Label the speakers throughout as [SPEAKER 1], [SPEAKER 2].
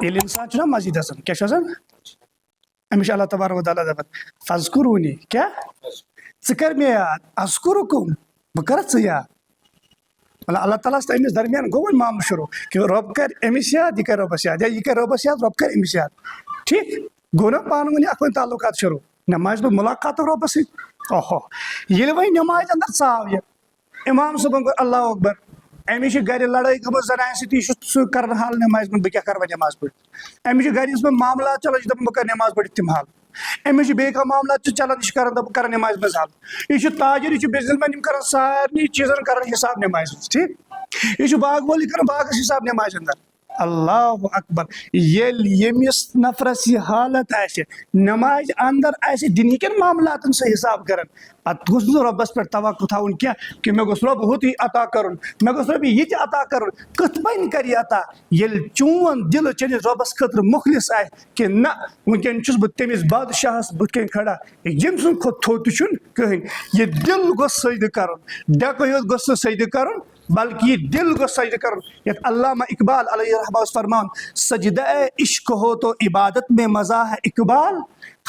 [SPEAKER 1] ییٚلہِ اِنسان چھُنہ مزید آسان کیٛاہ چھُ آسان أمِس چھُ اللہ تبارک و تعالیٰ دپان فضکروٗنی کیٛاہ ژٕ کر مےٚ یاد اذکرکم بہٕ کرٕ ژٕ یاد مطلب اللہ تعالیٰ ہس تہٕ أمِس درمیان گوٚو وۄنۍ معاملہٕ شروٗع کہ رۄب کر أمِس یاد یہِ کر رۄبس یاد یا یہِ کر رۄبس یاد رۄب کر أمِس یاد ٹھیٖک گوٚو نا پانہٕ ؤنۍ اکھ وۄنۍ تعلقات شروٗع نٮ۪مازِ منٛز مُلاقات رۄبس سۭتۍ اوہو ییٚلہِ وۄنۍ نٮ۪مازِ انٛدر ژاو یہِ اِمام صٲبن کوٚر اللہ اکبر أمِس چھِ گرِ لڑٲے گٔمٕژ زنانہِ سۭتۍ یہِ چھُ سُہ کران حل نٮ۪مازِ منٛز بہٕ کیٛاہ کرٕ وۄنۍ نٮ۪ماز پٔرِتھ أمِس چھِ گرِ یُس وۄنۍ معاملات چلان یہِ چھُ دپان بہٕ کرٕ نٮ۪ماز پٔرِتھ تِم حل أمِس چھِ بیٚیہِ کانٛہہ معاملات چھِ چلان یہِ چھُ کران دپان بہٕ کرٕ نٮ۪مازِ منٛز حل یہِ چھُ تاجر یہِ چھُ بِزنس مین یِم کران سارنٕے چیٖزن کران حساب نٮ۪مازِ منٛز ٹھیٖک یہِ چھُ باغہٕ وول یہِ کران باغس حساب نٮ۪مازِ انٛدر اللہ اکبر ییٚلہِ ییٚمِس نفرس یہِ حالت آسہِ نٮ۪مازِ انٛدر آسہِ دُنہِکٮ۪ن معاملاتن سُہ حساب کران پتہٕ گوٚژھ نہٕ رۄبس پٮ۪ٹھ توقع تھاوُن کینٛہہ کہِ مےٚ گوٚژھ رۄب ہُتُے عطا کرُن مےٚ گوٚژھ رۄب یہِ تہِ عطا کرُن کِتھ پٲٹھۍ کرِ یہِ عطا ییٚلہِ چون دِل چٲنِس رۄبس خٲطرٕ مُخلص آسہِ کہِ نہ وُنکیٚن چھُس بہٕ تٔمِس بادشاہس بٕتھِ کَنۍ کھڑا ییٚمہِ سُنٛد کھۄتہٕ تھوٚد تہِ چھُنہٕ کٕہٕنۍ یہِ دِل گوٚژھ سجدٕ کرُن ڈیٚکہٕ یوت گوٚژھ نہٕ سجدٕ کرُن بلکہ یہ دل کو سجدہ کرو یت علامہ اقبال علیہ رحمہ فرمان سجدہ عشق ہو تو عبادت میں مزہ ہے اقبال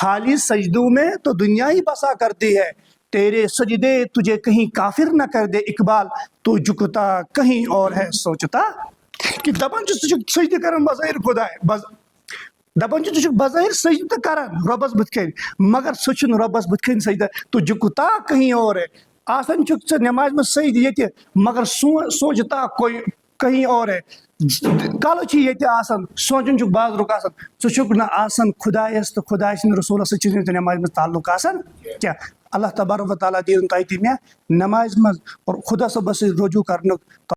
[SPEAKER 1] خالی سجدوں میں تو دنیا ہی بسا کرتی ہے تیرے سجدے تجھے کہیں کافر نہ کر دے اقبال تو جھکتا کہیں اور ہے سوچتا کہ دپان چھُ ژٕ چھُکھ سجدٕ کران بظٲہر خۄداے دپان چھُ ژٕ چھُکھ بظٲہر سجدٕ تہِ کران رۄبس بٕتھِ کَنۍ مگر سُہ چھُنہٕ رۄبس بٕتھِ کَنۍ سجدہ تو جھکتا کہیں اور ہے آسان چھُکھ ژٕ نٮ۪مازِ منٛز سجدٕ ییٚتہِ مگر سوچتا کہیں اور ہے کلہٕ چھِ ییٚتہِ آسان سونٛچان چھُکھ بازرُک آسان ژٕ چھُکھ نہٕ آسان خۄدایس تہٕ خۄداے سٕنٛدِ رسوٗلس سۭتۍ چھُنہٕ نٮ۪مازِ منٛز تعلق آسان کینٛہہ اللہ تبارک و تعالیٰ دِیِن تۄہہِ تہِ مےٚ نٮ۪مازِ منٛز اور خۄدا صٲبس سۭتۍ رجوٗع کرنُک